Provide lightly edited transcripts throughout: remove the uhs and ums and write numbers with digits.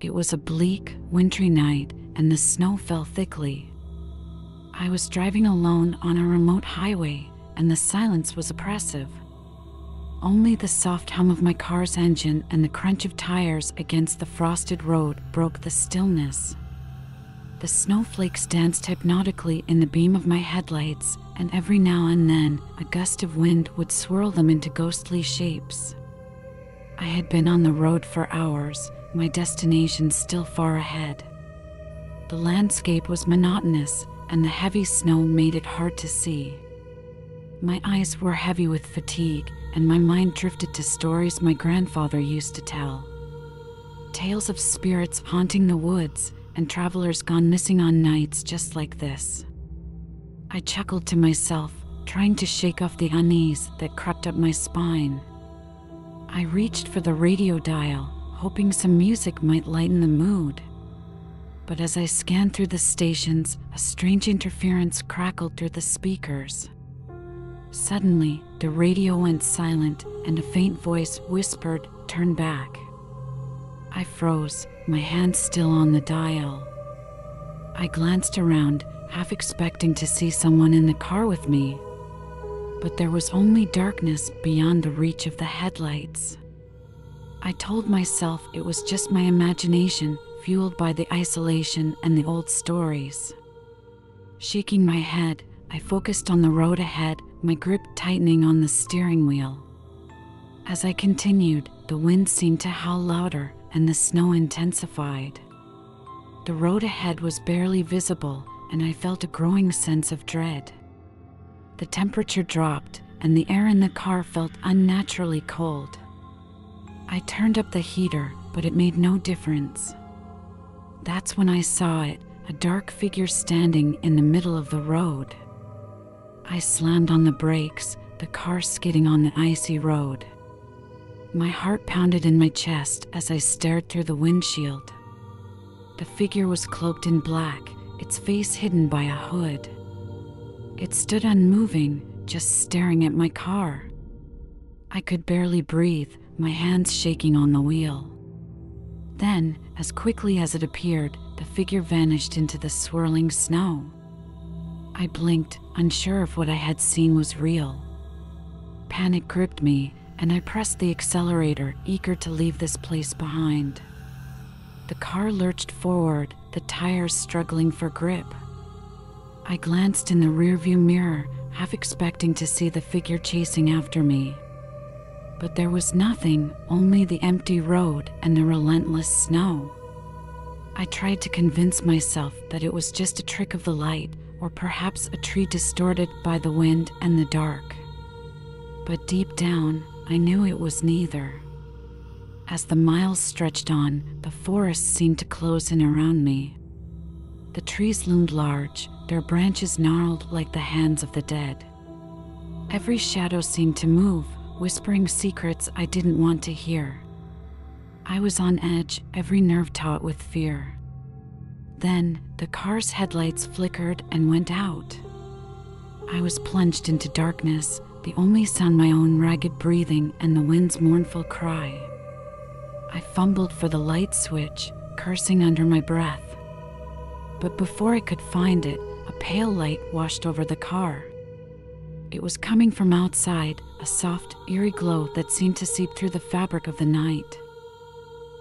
It was a bleak, wintry night, and the snow fell thickly. I was driving alone on a remote highway, and the silence was oppressive. Only the soft hum of my car's engine and the crunch of tires against the frosted road broke the stillness. The snowflakes danced hypnotically in the beam of my headlights, and every now and then a gust of wind would swirl them into ghostly shapes. I had been on the road for hours, my destination still far ahead. The landscape was monotonous, and the heavy snow made it hard to see. My eyes were heavy with fatigue, and my mind drifted to stories my grandfather used to tell. Tales of spirits haunting the woods, and travelers gone missing on nights just like this. I chuckled to myself, trying to shake off the unease that crept up my spine. I reached for the radio dial, hoping some music might lighten the mood. But as I scanned through the stations, a strange interference crackled through the speakers. Suddenly, the radio went silent, and a faint voice whispered, "Turn back." I froze, my hand still on the dial. I glanced around, half expecting to see someone in the car with me. But there was only darkness beyond the reach of the headlights. I told myself it was just my imagination, fueled by the isolation and the old stories. Shaking my head, I focused on the road ahead, my grip tightening on the steering wheel. As I continued, the wind seemed to howl louder, and the snow intensified. The road ahead was barely visible, and I felt a growing sense of dread. The temperature dropped, and the air in the car felt unnaturally cold. I turned up the heater, but it made no difference. That's when I saw it, a dark figure standing in the middle of the road. I slammed on the brakes, the car skidding on the icy road. My heart pounded in my chest as I stared through the windshield. The figure was cloaked in black, its face hidden by a hood. It stood unmoving, just staring at my car. I could barely breathe, my hands shaking on the wheel. Then, as quickly as it appeared, the figure vanished into the swirling snow. I blinked, unsure if what I had seen was real. Panic gripped me, and I pressed the accelerator, eager to leave this place behind. The car lurched forward, the tires struggling for grip. I glanced in the rearview mirror, half expecting to see the figure chasing after me. But there was nothing, only the empty road and the relentless snow. I tried to convince myself that it was just a trick of the light, or perhaps a tree distorted by the wind and the dark. But deep down, I knew it was neither. As the miles stretched on, the forest seemed to close in around me. The trees loomed large, their branches gnarled like the hands of the dead. Every shadow seemed to move, whispering secrets I didn't want to hear. I was on edge, every nerve taut with fear. Then, the car's headlights flickered and went out. I was plunged into darkness, the only sound my own ragged breathing and the wind's mournful cry. I fumbled for the light switch, cursing under my breath. But before I could find it, a pale light washed over the car. It was coming from outside, a soft, eerie glow that seemed to seep through the fabric of the night.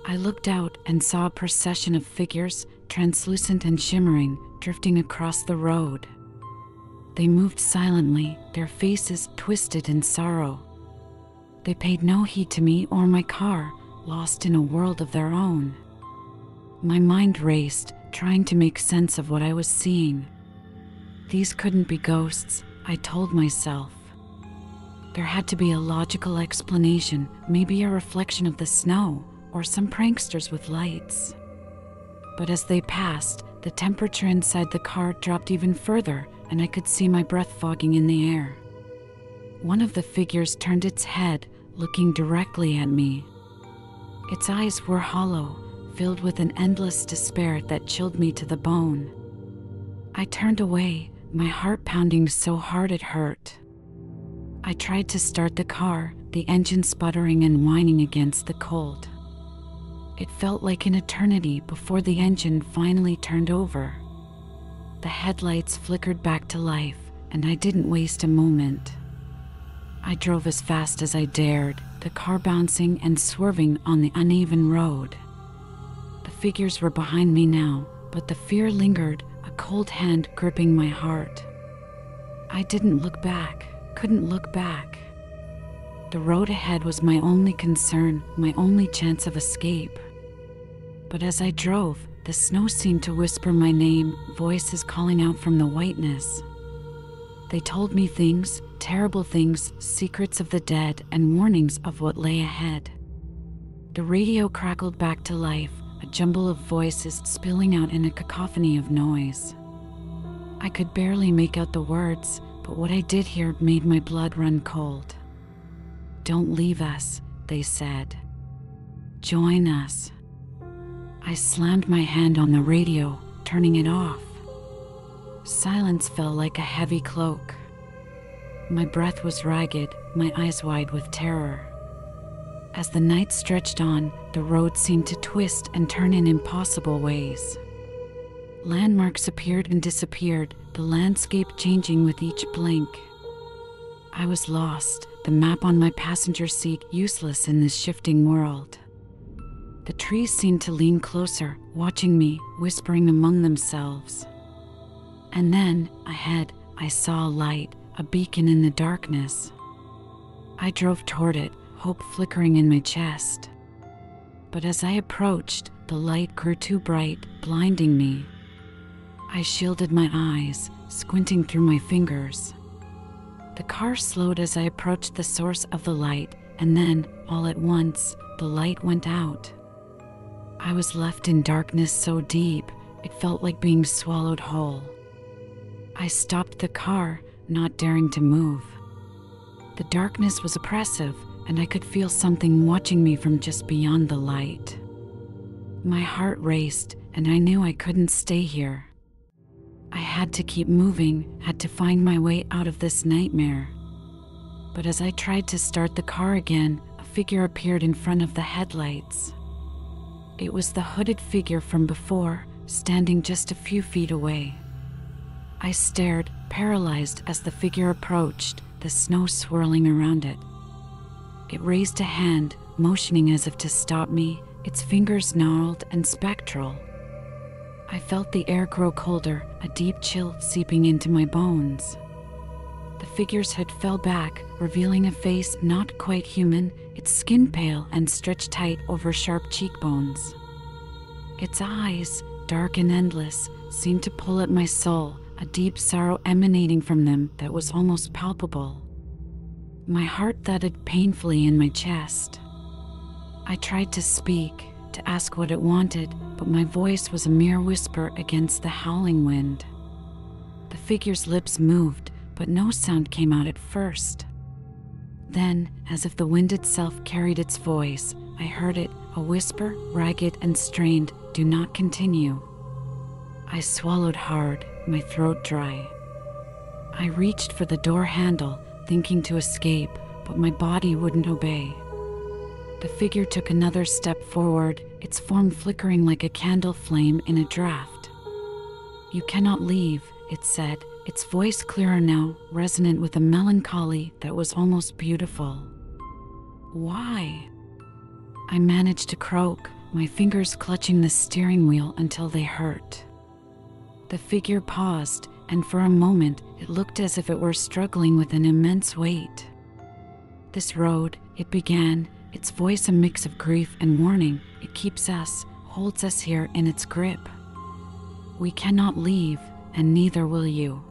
I looked out and saw a procession of figures, translucent and shimmering, drifting across the road. They moved silently, their faces twisted in sorrow. They paid no heed to me or my car, lost in a world of their own. My mind raced, trying to make sense of what I was seeing. These couldn't be ghosts, I told myself. There had to be a logical explanation, maybe a reflection of the snow, or some pranksters with lights. But as they passed, the temperature inside the car dropped even further, and I could see my breath fogging in the air. One of the figures turned its head, looking directly at me. Its eyes were hollow, filled with an endless despair that chilled me to the bone. I turned away, my heart pounding so hard it hurt. I tried to start the car, the engine sputtering and whining against the cold. It felt like an eternity before the engine finally turned over. The headlights flickered back to life, and I didn't waste a moment. I drove as fast as I dared, the car bouncing and swerving on the uneven road. The figures were behind me now, but the fear lingered, a cold hand gripping my heart. I didn't look back, couldn't look back. The road ahead was my only concern, my only chance of escape. But as I drove, the snow seemed to whisper my name, voices calling out from the whiteness. They told me things, terrible things, secrets of the dead, and warnings of what lay ahead. The radio crackled back to life, a jumble of voices spilling out in a cacophony of noise. I could barely make out the words, but what I did hear made my blood run cold. "Don't leave us," they said. "Join us." I slammed my hand on the radio, turning it off. Silence fell like a heavy cloak. My breath was ragged, my eyes wide with terror. As the night stretched on, the road seemed to twist and turn in impossible ways. Landmarks appeared and disappeared, the landscape changing with each blink. I was lost, the map on my passenger seat useless in this shifting world. The trees seemed to lean closer, watching me, whispering among themselves. And then, ahead, I saw a light, a beacon in the darkness. I drove toward it, hope flickering in my chest. But as I approached, the light grew too bright, blinding me. I shielded my eyes, squinting through my fingers. The car slowed as I approached the source of the light, and then, all at once, the light went out. I was left in darkness so deep, it felt like being swallowed whole. I stopped the car, not daring to move. The darkness was oppressive, and I could feel something watching me from just beyond the light. My heart raced, and I knew I couldn't stay here. I had to keep moving, had to find my way out of this nightmare. But as I tried to start the car again, a figure appeared in front of the headlights. It was the hooded figure from before, standing just a few feet away. I stared, paralyzed, as the figure approached, the snow swirling around it. It raised a hand, motioning as if to stop me, its fingers gnarled and spectral. I felt the air grow colder, a deep chill seeping into my bones. The figure's head fell back, revealing a face not quite human, its skin pale and stretched tight over sharp cheekbones. Its eyes, dark and endless, seemed to pull at my soul, a deep sorrow emanating from them that was almost palpable. My heart thudded painfully in my chest. I tried to speak, to ask what it wanted, but my voice was a mere whisper against the howling wind. The figure's lips moved, but no sound came out at first. Then, as if the wind itself carried its voice, I heard it, a whisper, ragged and strained, "Do not continue." I swallowed hard, my throat dry. I reached for the door handle, thinking to escape, but my body wouldn't obey. The figure took another step forward, its form flickering like a candle flame in a draft. "You cannot leave," it said, its voice clearer now, resonant with a melancholy that was almost beautiful. "Why?" I managed to croak, my fingers clutching the steering wheel until they hurt. The figure paused, and for a moment it looked as if it were struggling with an immense weight. "This road," it began, its voice a mix of grief and warning, "it keeps us, holds us here in its grip. We cannot leave, and neither will you."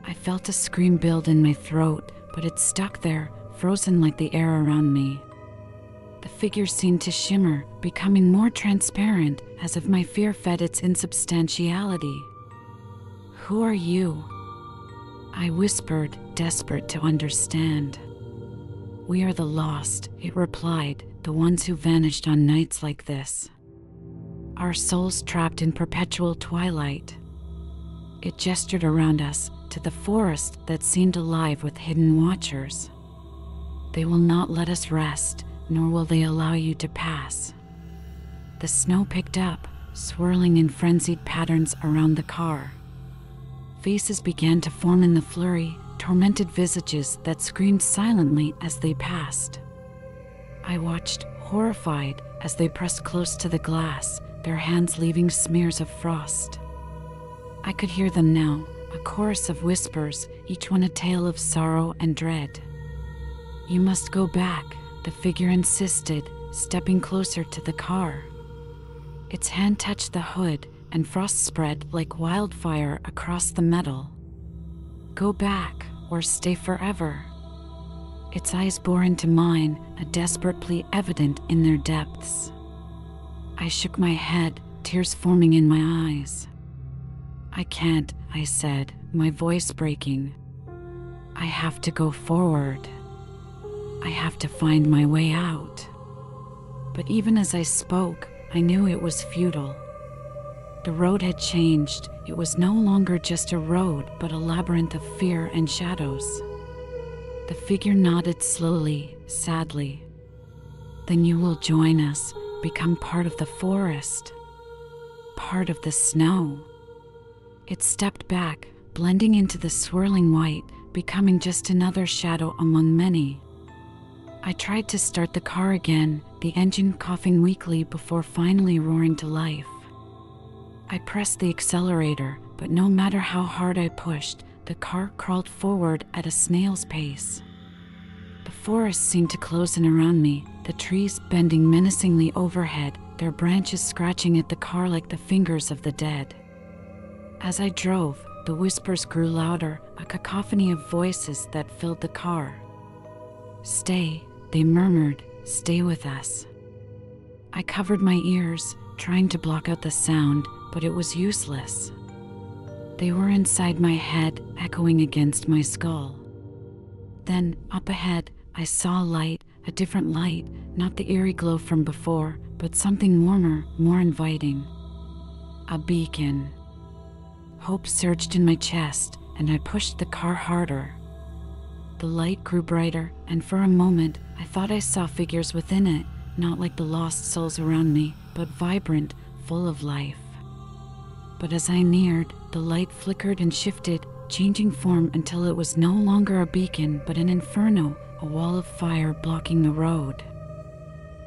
I felt a scream build in my throat, but it stuck there, frozen like the air around me. The figure seemed to shimmer, becoming more transparent, as if my fear fed its insubstantiality. "Who are you?" I whispered, desperate to understand. "We are the lost," it replied, "the ones who vanished on nights like this. Our souls trapped in perpetual twilight." It gestured around us, to the forest that seemed alive with hidden watchers. "They will not let us rest, nor will they allow you to pass. The snow picked up, swirling in frenzied patterns around the car. Faces began to form in the flurry, tormented visages that screamed silently as they passed. I watched, horrified, as they pressed close to the glass, their hands leaving smears of frost. I could hear them now, a chorus of whispers, each one a tale of sorrow and dread. "You must go back," the figure insisted, stepping closer to the car. Its hand touched the hood, and frost spread like wildfire across the metal. "Go back, or stay forever." Its eyes bore into mine, a desperate plea evident in their depths. I shook my head, tears forming in my eyes. "I can't," I said, my voice breaking. "I have to go forward. I have to find my way out." But even as I spoke, I knew it was futile. The road had changed. It was no longer just a road, but a labyrinth of fear and shadows. The figure nodded slowly, sadly. "Then you will join us, become part of the forest, part of the snow." It stepped back, blending into the swirling white, becoming just another shadow among many. I tried to start the car again, the engine coughing weakly before finally roaring to life. I pressed the accelerator, but no matter how hard I pushed, the car crawled forward at a snail's pace. The forest seemed to close in around me, the trees bending menacingly overhead, their branches scratching at the car like the fingers of the dead. As I drove, the whispers grew louder, a cacophony of voices that filled the car. "Stay," they murmured, "stay with us." I covered my ears, trying to block out the sound, but it was useless. They were inside my head, echoing against my skull. Then, up ahead, I saw a light, a different light, not the eerie glow from before, but something warmer, more inviting. A beacon. Hope surged in my chest, and I pushed the car harder. The light grew brighter, and for a moment, I thought I saw figures within it, not like the lost souls around me, but vibrant, full of life. But as I neared, the light flickered and shifted, changing form until it was no longer a beacon but an inferno, a wall of fire blocking the road.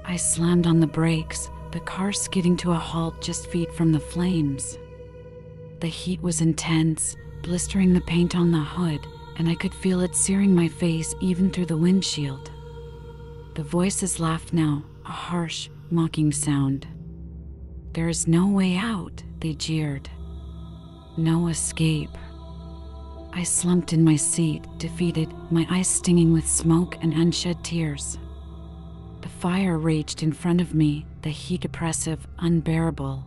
I slammed on the brakes, the car skidding to a halt just feet from the flames. The heat was intense, blistering the paint on the hood, and I could feel it searing my face even through the windshield. The voices laughed now, a harsh, mocking sound. "There is no way out," they jeered. "No escape." I slumped in my seat, defeated, my eyes stinging with smoke and unshed tears. The fire raged in front of me, the heat oppressive, unbearable.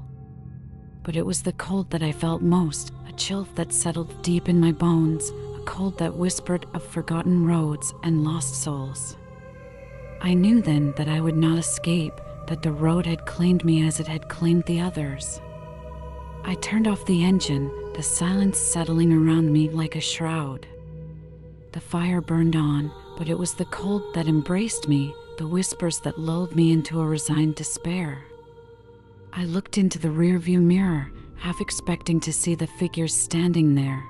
But it was the cold that I felt most, a chill that settled deep in my bones, a cold that whispered of forgotten roads and lost souls. I knew then that I would not escape, that the road had claimed me as it had claimed the others. I turned off the engine, the silence settling around me like a shroud. The fire burned on, but it was the cold that embraced me, the whispers that lulled me into a resigned despair. I looked into the rearview mirror, half expecting to see the figures standing there.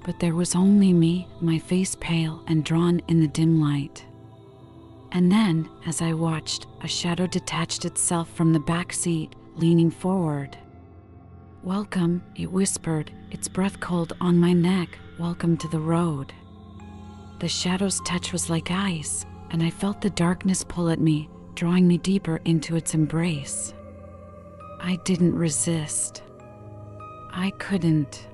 But there was only me, my face pale and drawn in the dim light. And then, as I watched, a shadow detached itself from the back seat, leaning forward. "Welcome," it whispered, its breath cold on my neck, "welcome to the road." The shadow's touch was like ice, and I felt the darkness pull at me, drawing me deeper into its embrace. I didn't resist. I couldn't.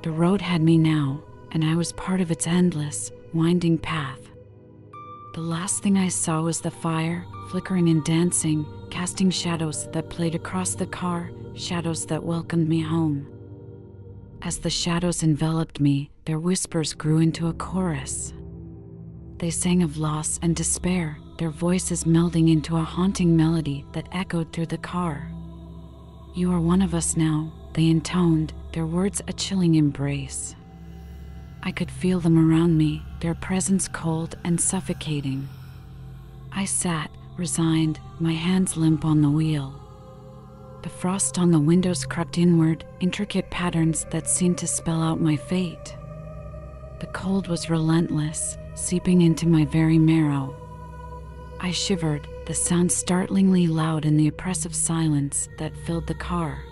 The road had me now, and I was part of its endless, winding path. The last thing I saw was the fire, flickering and dancing, casting shadows that played across the car, shadows that welcomed me home. As the shadows enveloped me, their whispers grew into a chorus. They sang of loss and despair, their voices melding into a haunting melody that echoed through the car. "You are one of us now," they intoned, their words a chilling embrace. I could feel them around me, their presence cold and suffocating. I sat, resigned, my hands limp on the wheel. The frost on the windows crept inward, intricate patterns that seemed to spell out my fate. The cold was relentless, seeping into my very marrow. I shivered, the sound startlingly loud in the oppressive silence that filled the car.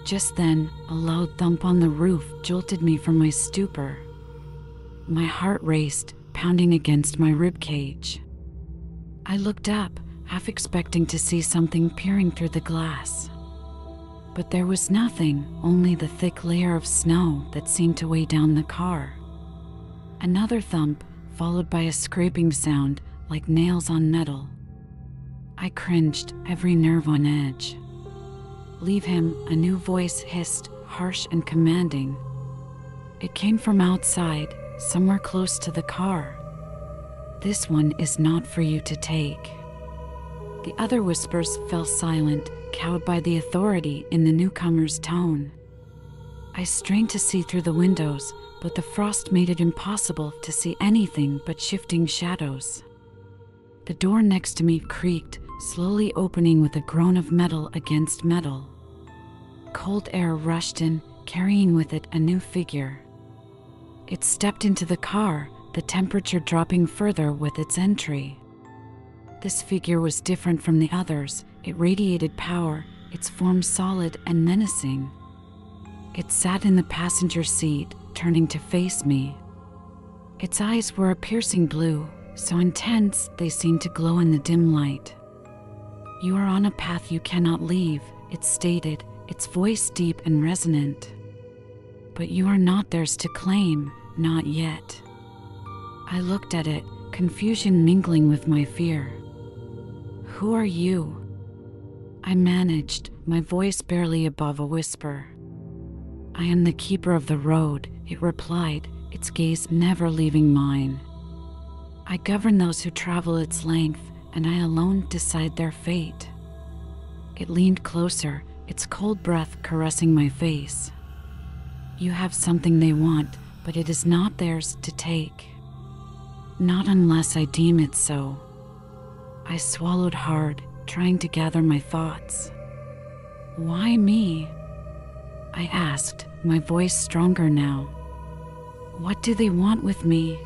Just then, a loud thump on the roof jolted me from my stupor. My heart raced, pounding against my ribcage. I looked up, half expecting to see something peering through the glass. But there was nothing, only the thick layer of snow that seemed to weigh down the car. Another thump, followed by a scraping sound like nails on metal. I cringed, every nerve on edge. "Leave him," a new voice hissed, harsh and commanding. It came from outside, somewhere close to the car. "This one is not for you to take." The other whispers fell silent, cowed by the authority in the newcomer's tone. I strained to see through the windows, but the frost made it impossible to see anything but shifting shadows. The door next to me creaked, slowly opening with a groan of metal against metal. Cold air rushed in, carrying with it a new figure. It stepped into the car, the temperature dropping further with its entry. This figure was different from the others. It radiated power, its form solid and menacing. It sat in the passenger seat, turning to face me. Its eyes were a piercing blue, so intense they seemed to glow in the dim light. "You are on a path you cannot leave," it stated, its voice deep and resonant. "But you are not theirs to claim, not yet." I looked at it, confusion mingling with my fear. "Who are you?" I managed, my voice barely above a whisper. "I am the keeper of the road," it replied, its gaze never leaving mine. "I govern those who travel its length, and I alone decide their fate." It leaned closer, its cold breath caressing my face. "You have something they want, but it is not theirs to take. Not unless I deem it so." I swallowed hard, trying to gather my thoughts. "Why me?" I asked, my voice stronger now. "What do they want with me?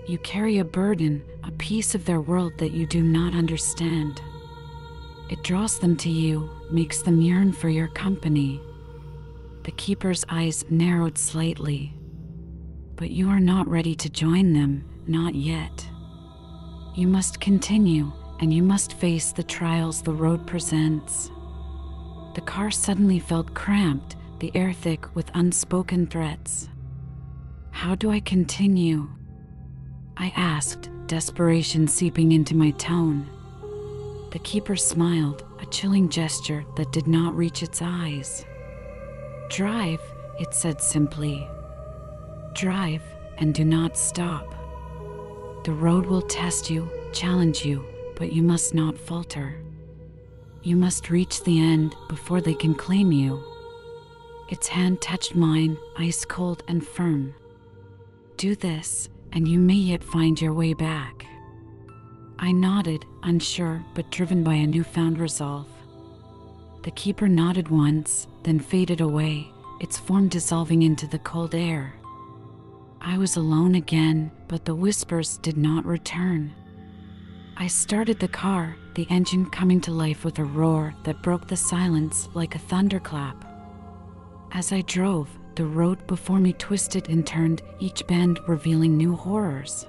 You carry a burden, a piece of their world that you do not understand. It draws them to you, makes them yearn for your company." The keeper's eyes narrowed slightly. "But you are not ready to join them, not yet. You must continue, and you must face the trials the road presents." The car suddenly felt cramped, the air thick with unspoken threats. "How do I continue?" I asked, desperation seeping into my tone. The keeper smiled, a chilling gesture that did not reach its eyes. "Drive," it said simply. "Drive, and do not stop. The road will test you, challenge you, but you must not falter. You must reach the end before they can claim you." Its hand touched mine, ice cold and firm. "Do this, and you may yet find your way back." I nodded, unsure but driven by a newfound resolve. The keeper nodded once, then faded away, its form dissolving into the cold air. I was alone again, but the whispers did not return. I started the car, the engine coming to life with a roar that broke the silence like a thunderclap. As I drove, the road before me twisted and turned, each bend revealing new horrors.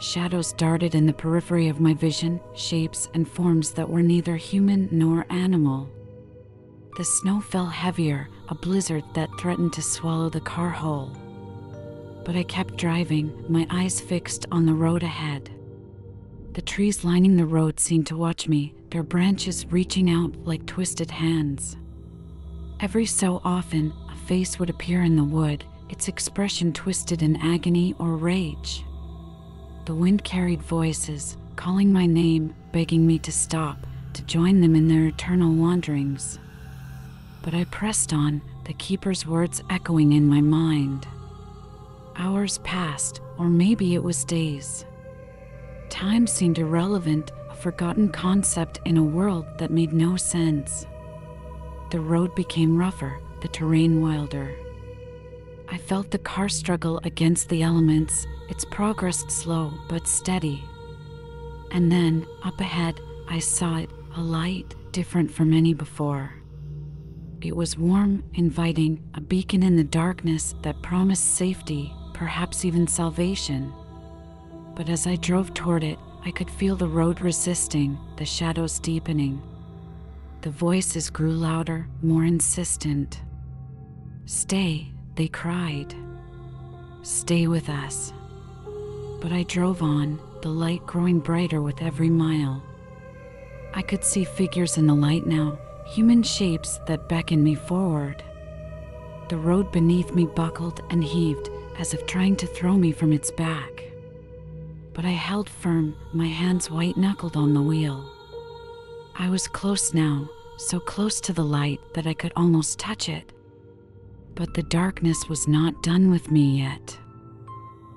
Shadows darted in the periphery of my vision, shapes and forms that were neither human nor animal. The snow fell heavier, a blizzard that threatened to swallow the car whole. But I kept driving, my eyes fixed on the road ahead. The trees lining the road seemed to watch me, their branches reaching out like twisted hands. Every so often, a face would appear in the wood, its expression twisted in agony or rage. The wind carried voices, calling my name, begging me to stop, to join them in their eternal wanderings. But I pressed on, the keeper's words echoing in my mind. Hours passed, or maybe it was days. Time seemed irrelevant, a forgotten concept in a world that made no sense. The road became rougher, the terrain wilder. I felt the car struggle against the elements, its progress slow but steady. And then, up ahead, I saw it, a light different from any before. It was warm, inviting, a beacon in the darkness that promised safety, perhaps even salvation. But as I drove toward it, I could feel the road resisting, the shadows deepening. The voices grew louder, more insistent. "Stay," they cried. "Stay with us." But I drove on, the light growing brighter with every mile. I could see figures in the light now, human shapes that beckoned me forward. The road beneath me buckled and heaved, as if trying to throw me from its back. But I held firm, my hands white-knuckled on the wheel. I was close now, so close to the light that I could almost touch it. But the darkness was not done with me yet.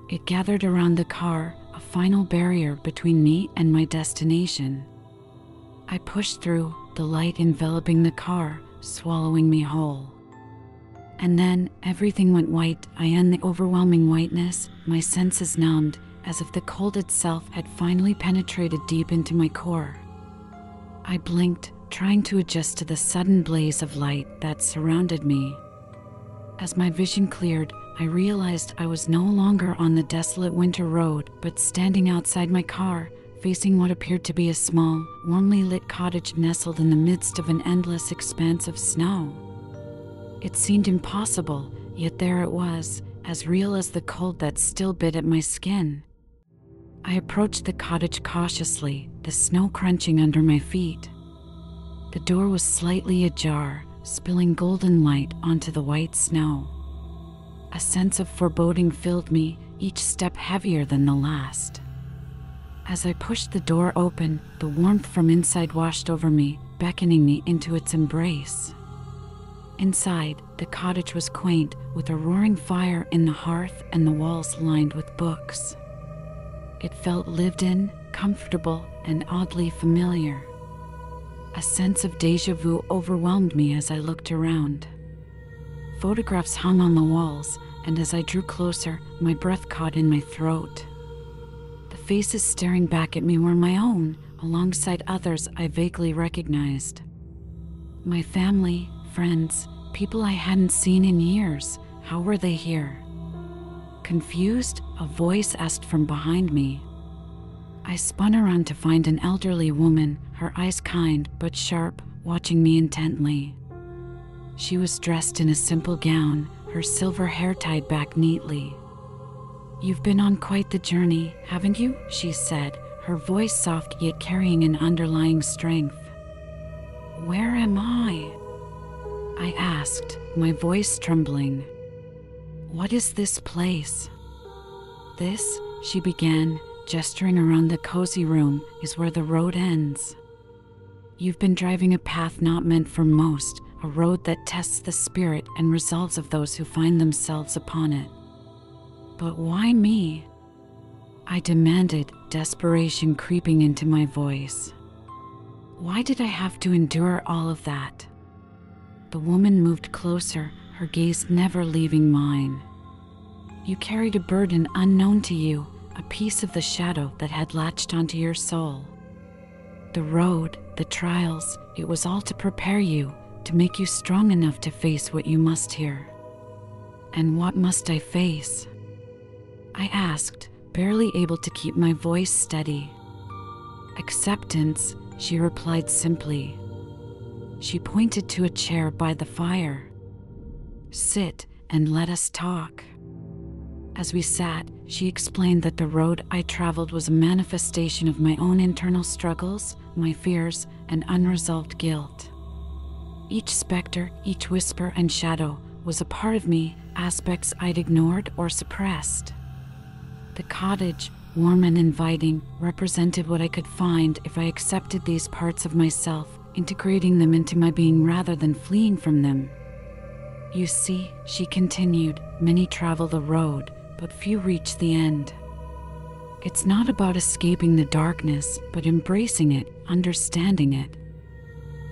It gathered around the car, a final barrier between me and my destination. I pushed through, the light enveloping the car, swallowing me whole. And then everything went white. In the overwhelming whiteness, my senses numbed, as if the cold itself had finally penetrated deep into my core. I blinked, trying to adjust to the sudden blaze of light that surrounded me. As my vision cleared, I realized I was no longer on the desolate winter road, but standing outside my car, facing what appeared to be a small, warmly lit cottage nestled in the midst of an endless expanse of snow. It seemed impossible, yet there it was, as real as the cold that still bit at my skin. I approached the cottage cautiously, the snow crunching under my feet. The door was slightly ajar, spilling golden light onto the white snow. A sense of foreboding filled me, each step heavier than the last. As I pushed the door open, the warmth from inside washed over me, beckoning me into its embrace. Inside, the cottage was quaint, with a roaring fire in the hearth and the walls lined with books. It felt lived in, comfortable, and oddly familiar. A sense of déjà vu overwhelmed me as I looked around. Photographs hung on the walls, and as I drew closer, my breath caught in my throat. The faces staring back at me were my own, alongside others I vaguely recognized. My family, friends, people I hadn't seen in years. How were they here? Confused, a voice asked from behind me. I spun around to find an elderly woman, her eyes kind but sharp, watching me intently. She was dressed in a simple gown, her silver hair tied back neatly. "You've been on quite the journey, haven't you?" she said, her voice soft yet carrying an underlying strength. "Where am I?" I asked, my voice trembling. "What is this place?" "This," she began, gesturing around the cozy room, "is where the road ends. You've been driving a path not meant for most, a road that tests the spirit and resolves of those who find themselves upon it." "But why me?" I demanded, desperation creeping into my voice. Why did I have to endure all of that? The woman moved closer, her gaze never leaving mine. "You carried a burden unknown to you, a piece of the shadow that had latched onto your soul. The road, the trials, it was all to prepare you, to make you strong enough to face what you must here." "And what must I face?" I asked, barely able to keep my voice steady. "Acceptance," she replied simply. She pointed to a chair by the fire. "Sit and let us talk." As we sat, she explained that the road I traveled was a manifestation of my own internal struggles, my fears, and unresolved guilt. Each specter, each whisper and shadow was a part of me, aspects I'd ignored or suppressed. The cottage, warm and inviting, represented what I could find if I accepted these parts of myself, integrating them into my being rather than fleeing from them. "You see," she continued, "many travel the road, but few reach the end. It's not about escaping the darkness, but embracing it, understanding it.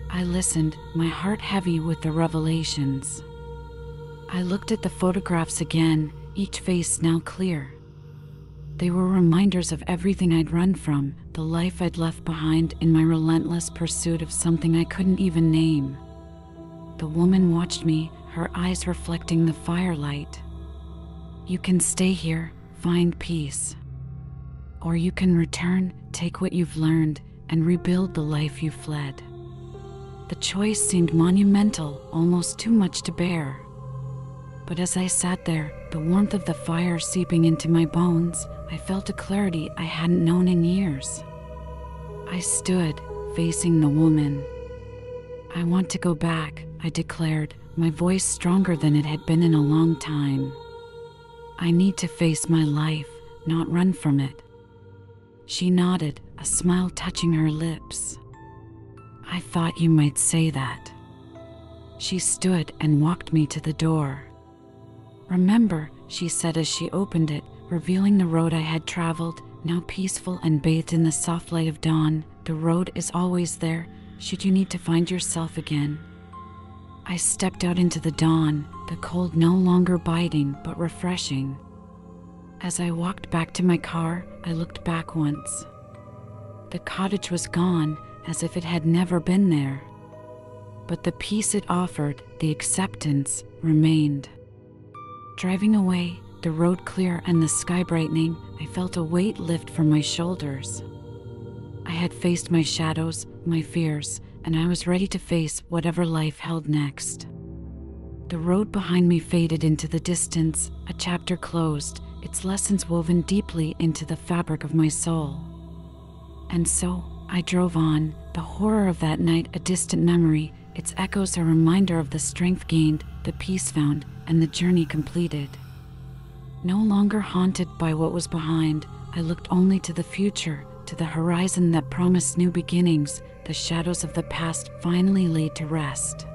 I listened, my heart heavy with the revelations. I looked at the photographs again, each face now clear. They were reminders of everything I'd run from, the life I'd left behind in my relentless pursuit of something I couldn't even name. The woman watched me, her eyes reflecting the firelight. You can stay here, find peace. Or you can return, take what you've learned, and rebuild the life you fled. The choice seemed monumental, almost too much to bear. But as I sat there, the warmth of the fire seeping into my bones, I felt a clarity I hadn't known in years. I stood, facing the woman. I want to go back, I declared, my voice stronger than it had been in a long time. I need to face my life, not run from it. She nodded, a smile touching her lips. I thought you might say that. She stood and walked me to the door. Remember, she said as she opened it, revealing the road I had traveled, now peaceful and bathed in the soft light of dawn. The road is always there, should you need to find yourself again. I stepped out into the dawn, the cold no longer biting but refreshing. As I walked back to my car, I looked back once. The cottage was gone, as if it had never been there. But the peace it offered, the acceptance, remained. Driving away, the road clear and the sky brightening, I felt a weight lift from my shoulders. I had faced my shadows, my fears, and I was ready to face whatever life held next. The road behind me faded into the distance, a chapter closed, its lessons woven deeply into the fabric of my soul. And so, I drove on, the horror of that night a distant memory, its echoes a reminder of the strength gained, the peace found, and the journey completed. No longer haunted by what was behind, I looked only to the future, to the horizon that promised new beginnings, the shadows of the past finally laid to rest.